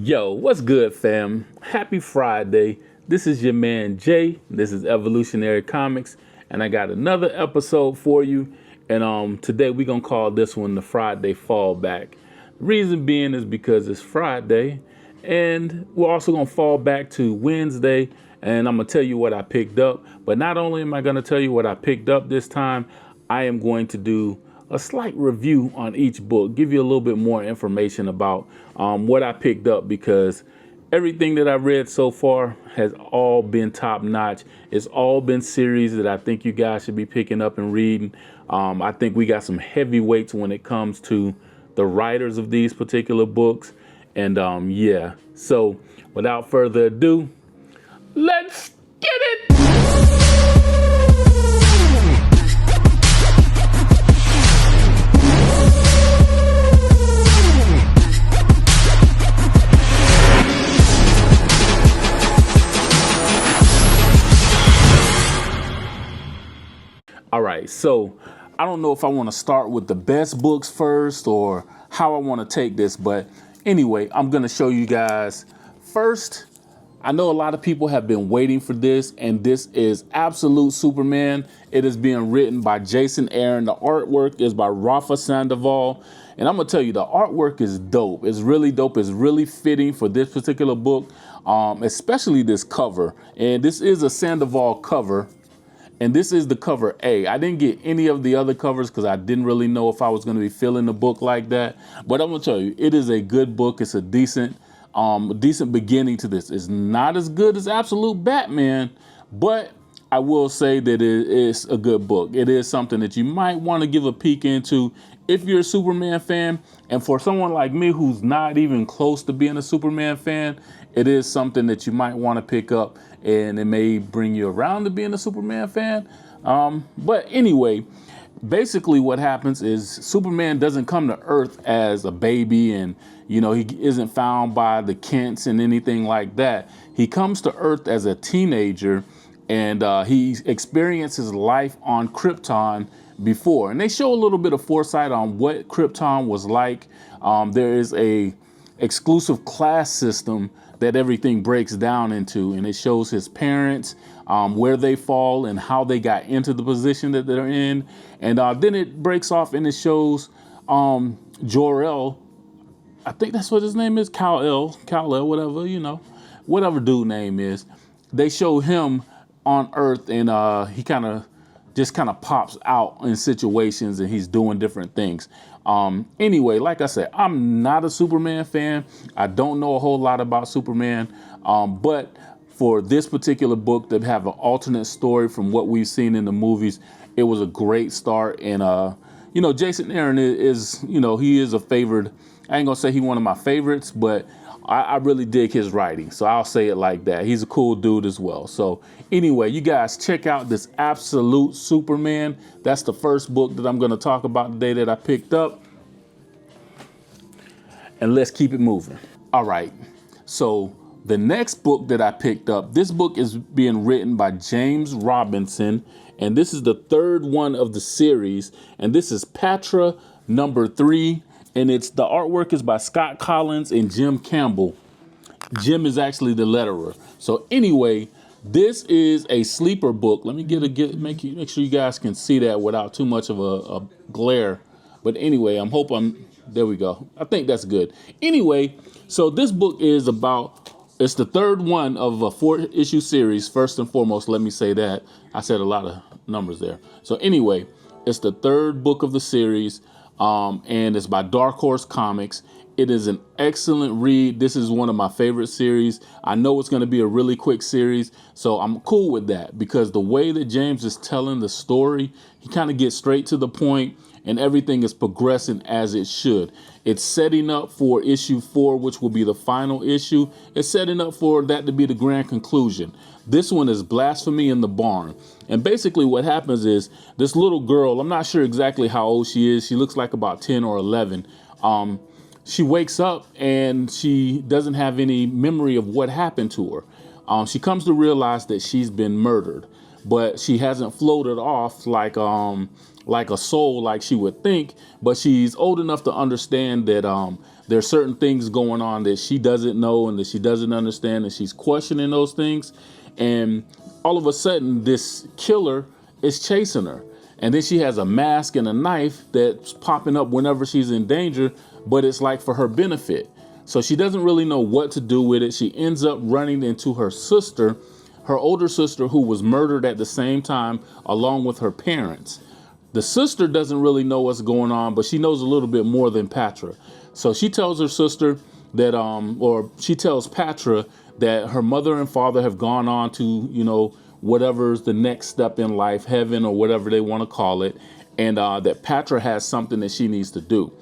Yo, what's good, fam? Happy Friday. This is your man Jay. This is Evolutionary Comics, and I got another episode for you. And today we're gonna call this one the Friday Fallback. The reason being is because it's Friday, and we're also gonna fall back to Wednesday, and I'm gonna tell you what I picked up. But not only am I gonna tell you what I picked up this time, I am going to do a slight review on each book, give you a little bit more information about what I picked up, because everything that I read so far has all been top notch. It's all been series that I think you guys should be picking up and reading. I think we got some heavyweights when it comes to the writers of these particular books. And yeah, so without further ado, let's get it. All right, so I don't know if I want to start with the best books first or how I want to take this, but anyway, I'm going to show you guys first. I know a lot of people have been waiting for this, and this is Absolute Superman. It is being written by Jason Aaron. The artwork is by Rafa Sandoval, and I'm going to tell you, the artwork is dope. It's really dope. It's really fitting for this particular book, especially this cover. And this is a Sandoval cover. And this is the cover A. I didn't get any of the other covers because I didn't really know if I was going to be feeling the book like that. But I'm going to tell you, it is a good book. It's a decent beginning to this. It's not as good as Absolute Batman, but I will say that it is a good book. It is something that you might want to give a peek into if you're a Superman fan. And for someone like me who's not even close to being a Superman fan, it is something that you might want to pick up, and it may bring you around to being a Superman fan. But anyway, basically what happens is Superman doesn't come to Earth as a baby, and he isn't found by the Kents and anything like that. He comes to Earth as a teenager, and he experiences life on Krypton before. And they show a little bit of foresight on what Krypton was like. There is a exclusive class system that everything breaks down into, and it shows his parents, where they fall and how they got into the position that they're in. And then it breaks off and it shows Jor-El, I think that's what his name is, Kal-El, whatever dude name is. They show him on Earth, and he kind of pops out in situations, and he's doing different things. Anyway, like I said, I'm not a Superman fan. I don't know a whole lot about Superman. But for this particular book to have an alternate story from what we've seen in the movies, it was a great start. And, Jason Aaron is he is a favored. I ain't gonna say he's one of my favorites, but I really dig his writing. So I'll say it like that. He's a cool dude as well. So anyway, you guys check out this Absolute Superman. That's the first book that I'm going to talk about today that I picked up. And let's keep it moving. All right. So the next book that I picked up, this book is being written by James Robinson. And this is the third one of the series. And this is Patra #3. And the artwork is by Scott Collins and Jim Campbell. Jim is actually the letterer. So anyway, this is a sleeper book. Let me make sure you guys can see that without too much of a glare. But anyway, there we go. I think that's good. Anyway, so this book is it's the third one of a 4-issue series. First and foremost, let me say that. I said a lot of numbers there. So anyway, it's the third book of the series. And it's by Dark Horse Comics. It is an excellent read. This is one of my favorite series. I know it's going to be a really quick series, so I'm cool with that, because the way that James is telling the story, he kind of gets straight to the point, and everything is progressing as it should. It's setting up for issue 4, which will be the final issue. It's setting up for that to be the grand conclusion. This one is Blasphemy in the Barn. And basically what happens is this little girl, I'm not sure exactly how old she is. She looks like about 10 or 11. She wakes up and she doesn't have any memory of what happened to her. She comes to realize that she's been murdered, but she hasn't floated off like a soul like she would think, but she's old enough to understand that there's certain things going on that she doesn't know and that she doesn't understand, and she's questioning those things. And all of a sudden, this killer is chasing her. And then she has a mask and a knife that's popping up whenever she's in danger, but it's like for her benefit. So she doesn't really know what to do with it. She ends up running into her sister, her older sister, who was murdered at the same time, along with her parents. The sister doesn't really know what's going on, but she knows a little bit more than Patra. So she tells her sister that, or she tells Patra that her mother and father have gone on to, whatever's the next step in life, heaven or whatever they want to call it, and that Patra has something that she needs to do.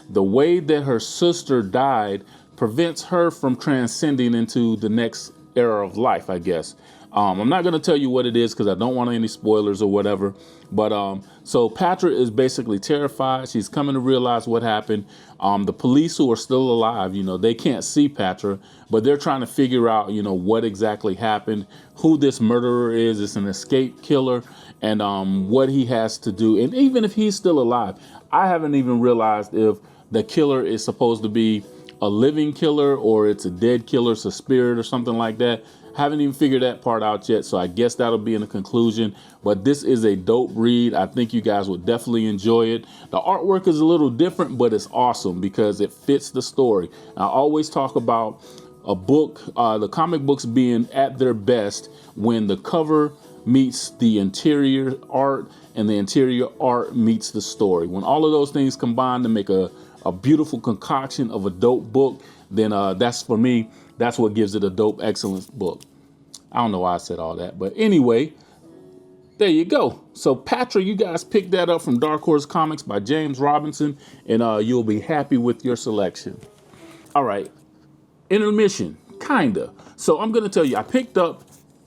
The way that her sister died prevents her from transcending into the next era of life, I guess. I'm not going to tell you what it is because I don't want any spoilers or whatever. But so Patra is basically terrified. She's coming to realize what happened. The police who are still alive, they can't see Patra, but they're trying to figure out, what exactly happened, who this murderer is. It's an escape killer, and what he has to do. And even if he's still alive, I haven't even realized if the killer is supposed to be a living killer or it's a dead killer, it's a spirit or something like that. Haven't even figured that part out yet, so I guess that'll be in the conclusion. But this is a dope read. I think you guys would definitely enjoy it. The artwork is a little different, but it's awesome because it fits the story. I always talk about a book, the comic books being at their best when the cover meets the interior art and the interior art meets the story. When all of those things combine to make a beautiful concoction of a dope book, then that's, for me, that's what gives it a dope, excellent book. I don't know why I said all that, but anyway, there you go. So Patra, you guys picked that up from Dark Horse Comics by James Robinson, and you'll be happy with your selection. All right, intermission, kinda. So I'm gonna tell you, I picked up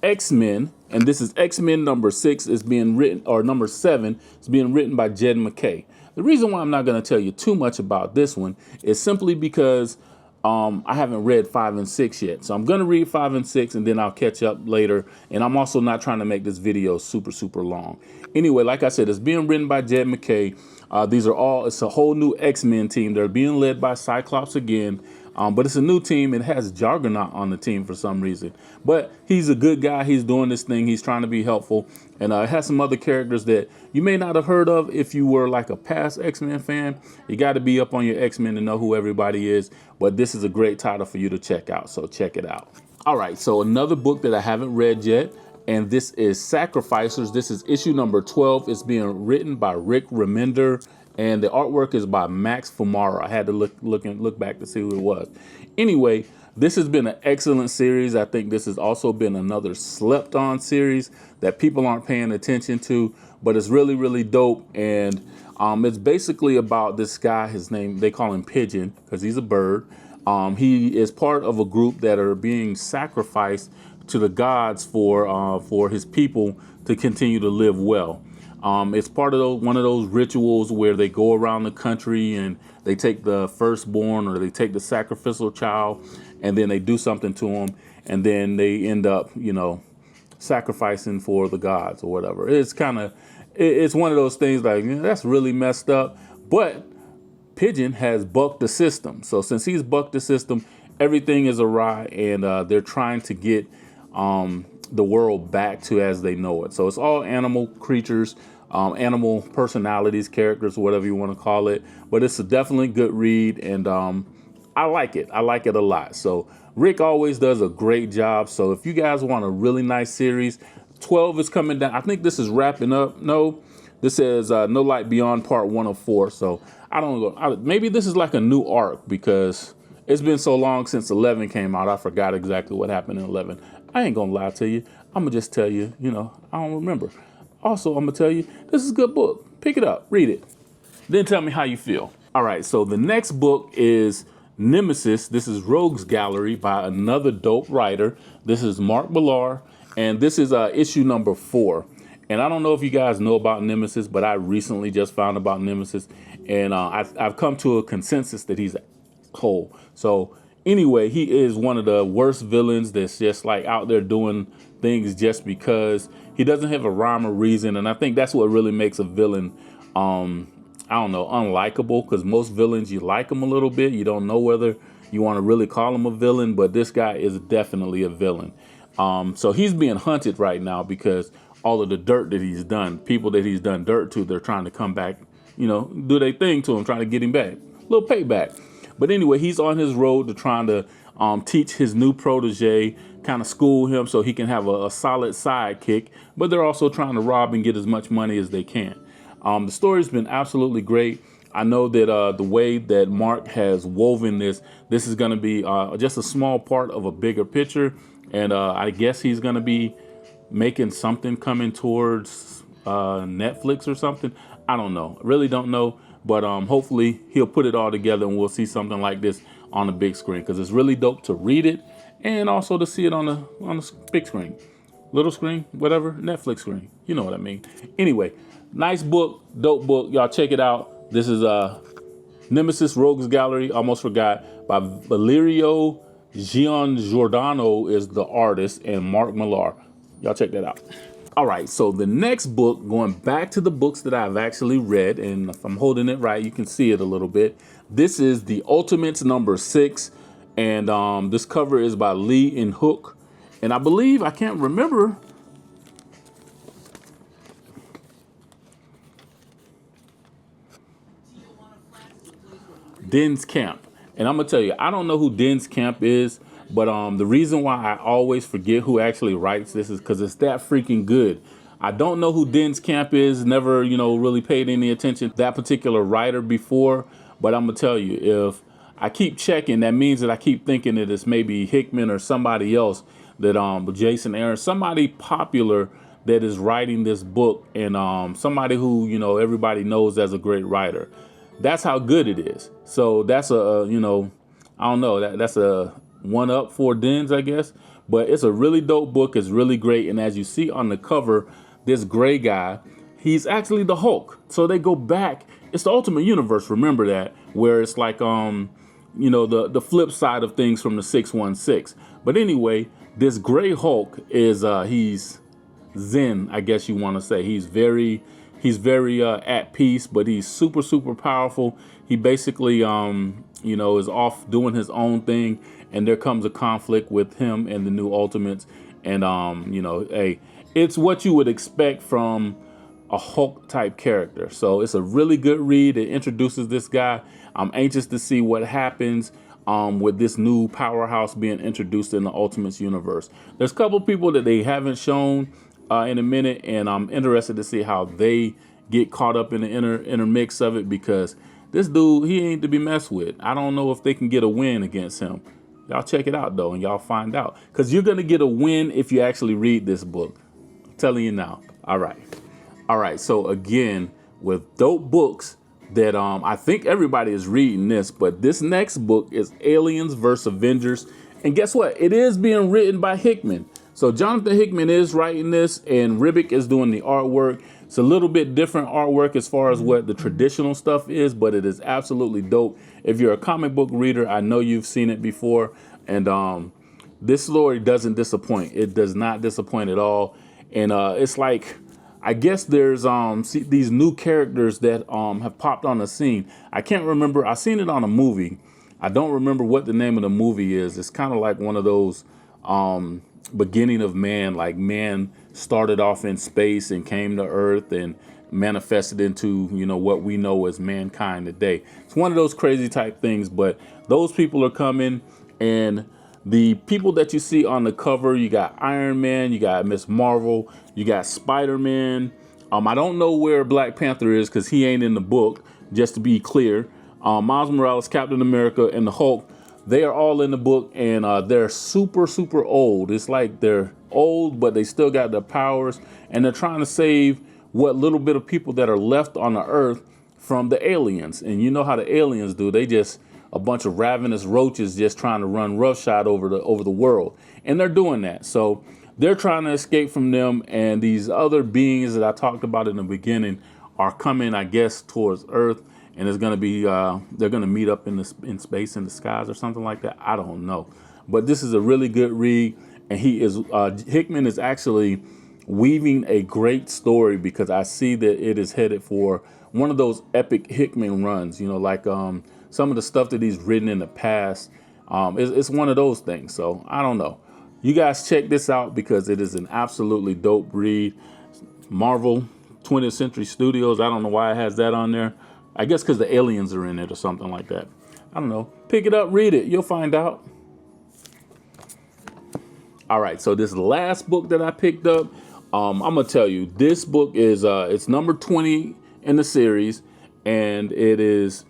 X-Men, and this is X-Men number 6. Is being written, or number 7 is being written by Jed MacKay. The reason why I'm not going to tell you too much about this one is simply because I haven't read 5 and 6 yet. So I'm going to read 5 and 6 and then I'll catch up later. And I'm also not trying to make this video super long. Anyway, like I said, it's being written by Jed MacKay. It's a whole new X-Men team. They're being led by Cyclops again. But it's a new team. It has Juggernaut on the team for some reason. But he's a good guy. He's doing this thing. He's trying to be helpful. And it has some other characters that you may not have heard of if you were like a past X-Men fan. You got to be up on your X-Men to know who everybody is. But this is a great title for you to check out. So check it out. All right. So another book that I haven't read yet. And this is Sacrificers. This is issue number 12. It's being written by Rick Remender. And the artwork is by Max Fumara. I had to look back to see who it was. Anyway, this has been an excellent series. I think this has also been another slept on series that people aren't paying attention to, but it's really dope. And it's basically about this guy. His name, they call him Pigeon because he's a bird. He is part of a group that are being sacrificed to the gods for his people to continue to live well. It's part of one of those rituals where they go around the country and they take the firstborn or they take the sacrificial child and then they do something to them and then they end up, sacrificing for the gods or whatever. It's one of those things like, that's really messed up. But Pigeon has bucked the system. So since he's bucked the system, everything is awry and they're trying to get the world back to as they know it. So it's all animal creatures, animal personalities, characters, whatever you want to call it. But it's a definitely good read, and I like it. I like it a lot. So Rick always does a great job. So if you guys want a really nice series, 12 is coming down. I think this is wrapping up. No, this says No Light Beyond Part 1 of 4. So I don't know. Maybe this is like a new arc because it's been so long since 11 came out. I forgot exactly what happened in 11. I ain't gonna lie to you. I'm gonna just tell you, I don't remember. Also, I'm gonna tell you, this is a good book. Pick it up, read it. Then tell me how you feel. All right, so the next book is Nemesis. This is Rogues Gallery by another dope writer. This is Mark Millar, and this is issue number 4. And I don't know if you guys know about Nemesis, but I recently just found about Nemesis, and I've come to a consensus that he's a hole. So anyway, he is one of the worst villains that's just like out there doing things just because. He doesn't have a rhyme or reason, and I think that's what really makes a villain. I don't know, unlikable, because most villains, you like them a little bit. You don't know whether you want to really call him a villain, but this guy is definitely a villain. So he's being hunted right now because all of the dirt that he's done, people that he's done dirt to, they're trying to come back, do their thing to him, trying to get him back, a little payback. But anyway, he's on his road to trying to teach his new protege, kind of school him so he can have a solid sidekick. But they're also trying to rob and get as much money as they can. The story's been absolutely great. I know that the way that Mark has woven this is going to be just a small part of a bigger picture. And I guess he's going to be making something coming towards Netflix or something. I don't know. Really don't know. But hopefully he'll put it all together and we'll see something like this on the big screen, because it's really dope to read it and also to see it on the big screen, little screen, whatever, Netflix screen. You know what I mean. Anyway, nice book, dope book. Y'all check it out. This is Nemesis Rogues Gallery. Almost forgot, by Valerio Giangiordano is the artist, and Mark Millar. Y'all check that out. All right, so the next book, going back to the books that I've actually read, and if I'm holding it right, you can see it a little bit. This is The Ultimates #6, and this cover is by Lee and Hook. And I believe, I can't remember, Den's Camp. And I'm gonna tell you, I don't know who Den's Camp is, but the reason why I always forget who actually writes this is because it's that freaking good. I don't know who Den's Camp is, never, really paid any attention to that particular writer before, but I'm gonna tell you, if I keep checking, that means that I keep thinking that it's maybe Hickman or somebody else, that Jason Aaron, somebody popular that is writing this book, and somebody who, everybody knows as a great writer. That's how good it is. So that's I don't know, that's a one up for Den's, I guess. But it's a really dope book. It's really great. And as you see on the cover, this gray guy, he's actually the Hulk. So they go back. It's the Ultimate Universe. Remember that, where it's like, the flip side of things from the 616. But anyway, this gray Hulk is, he's Zen, I guess you want to say. He's very at peace, but he's super, super powerful. He basically, is off doing his own thing, and there comes a conflict with him and the new Ultimates. And, hey, it's what you would expect from a Hulk type character. So it's a really good read. It introduces this guy. I'm anxious to see what happens with this new powerhouse being introduced in the Ultimates universe. There's a couple people that they haven't shown in a minute, and I'm interested to see how they get caught up in the intermix of it, because this dude, he ain't to be messed with. I don't know if they can get a win against him. Y'all check it out though, and y'all find out, because you're gonna get a win if you actually read this book. I'm telling you now. All right. So again, with dope books that I think everybody is reading this, but this next book is Aliens vs. Avengers, and guess what? It is being written by Hickman. So Jonathan Hickman is writing this, and Ribic is doing the artwork. It's a little bit different artwork as far as what the traditional stuff is, but it is absolutely dope. If you're a comic book reader, I know you've seen it before, and this story doesn't disappoint. It does not disappoint at all. And it's like, I guess there's these new characters that have popped on the scene. I can't remember. I seen it on a movie. I don't remember what the name of the movie is. It's kind of like one of those beginning of man, like man started off in space and came to Earth and manifested into, what we know as mankind today. It's one of those crazy type things, but those people are coming, and the people that you see on the cover, you got Iron Man, you got Miss Marvel, you got Spider-Man. I don't know where Black Panther is because he ain't in the book, just to be clear. Miles Morales, Captain America, and the Hulk, they are all in the book, and they're super, super old. It's like they're old, but they still got their powers, and they're trying to save what little bit of people that are left on the Earth from the aliens. And you know how the aliens do. They just a bunch of ravenous roaches just trying to run roughshod over the world. And they're doing that. So they're trying to escape from them, and these other beings that I talked about in the beginning are coming, I guess, towards Earth. And it's going to be, they're going to meet up in space, in the skies or something like that. I don't know. But this is a really good read. And Hickman is actually weaving a great story, because I see that it is headed for one of those epic Hickman runs, like some of the stuff that he's written in the past. It's one of those things. So I don't know. You guys check this out, because it is an absolutely dope read. Marvel 20th Century Studios. I don't know why it has that on there. I guess because the aliens are in it or something like that. I don't know. Pick it up, read it. You'll find out. All right. So this last book that I picked up, I'm going to tell you, this book is it's number 20 in the series, and it is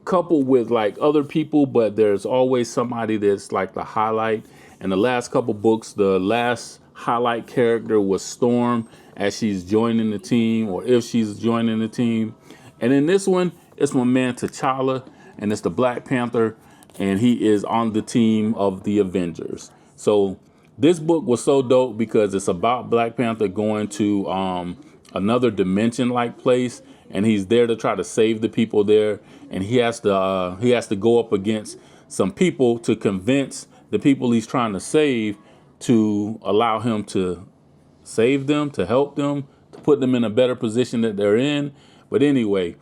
coupled with like other people, but there's always somebody that's like the highlight. And the last couple books, the last highlight character was Storm, as she's joining the team, or if she's joining the team. And in this one, it's my man T'Challa, and it's the Black Panther, and he is on the team of the Avengers. So this book was so dope because it's about Black Panther going to another dimension-like place, and he's there to try to save the people there. And he has to go up against some people to convince the people he's trying to save to allow him to save them, to help them, to put them in a better position that they're in. But anyway,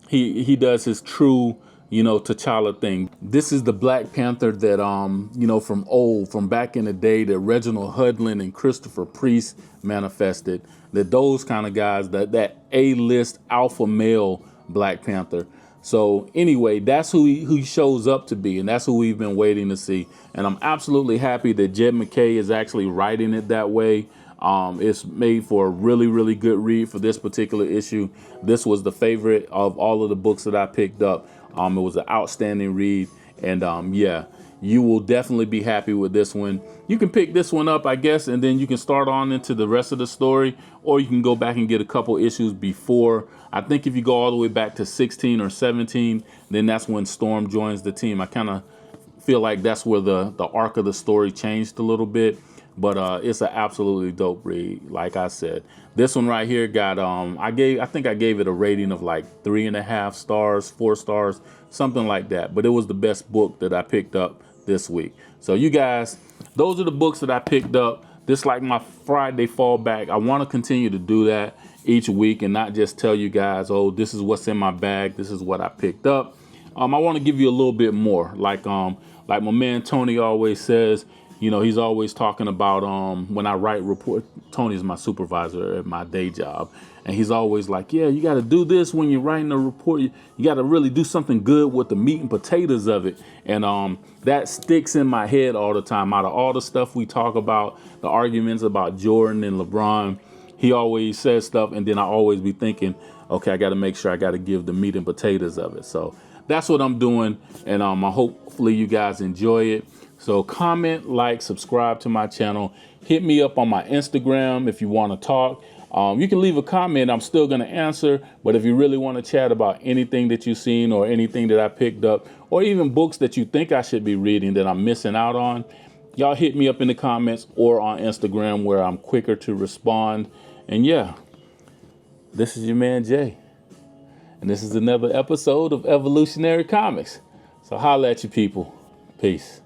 he does his true, T'Challa thing. This is the Black Panther that, from back in the day, that Reginald Hudlin and Christopher Priest manifested. That those kind of guys, that A-list alpha male Black Panther. So anyway, that's who he shows up to be, and that's who we've been waiting to see. And I'm absolutely happy that Jed MacKay is actually writing it that way. It's made for a really, really good read for this particular issue. This was the favorite of all of the books that I picked up. It was an outstanding read, and yeah, you will definitely be happy with this one. You can pick this one up, I guess, and then you can start on into the rest of the story, or you can go back and get a couple issues before. I think if you go all the way back to 16 or 17, then that's when Storm joins the team. I kind of feel like that's where the arc of the story changed a little bit, but it's an absolutely dope read. Like I said, this one right here got I think I gave it a rating of like 3.5 stars, 4 stars, something like that. But it was the best book that I picked up this week. So you guys, those are the books that I picked up. This like my Friday fallback. I want to continue to do that each week and not just tell you guys, oh, this is what's in my bag, this is what I picked up. I want to give you a little bit more. Like my man Tony always says, he's always talking about when I write report. Tony's my supervisor at my day job, and he's always like, yeah, you got to do this when you're writing a report. You got to really do something good with the meat and potatoes of it. And that sticks in my head all the time. Out of all the stuff we talk about, the arguments about Jordan and LeBron, he always says stuff, and then I always be thinking, okay, I got to make sure I got to give the meat and potatoes of it. So that's what I'm doing, and hopefully you guys enjoy it. So comment, like, subscribe to my channel. Hit me up on my Instagram if you want to talk. You can leave a comment. I'm still going to answer. But if you really want to chat about anything that you've seen or anything that I picked up, or even books that you think I should be reading that I'm missing out on, y'all hit me up in the comments or on Instagram, where I'm quicker to respond. And yeah, this is your man Jay. And this is another episode of Evolutionary Comics. So holla at you people. Peace.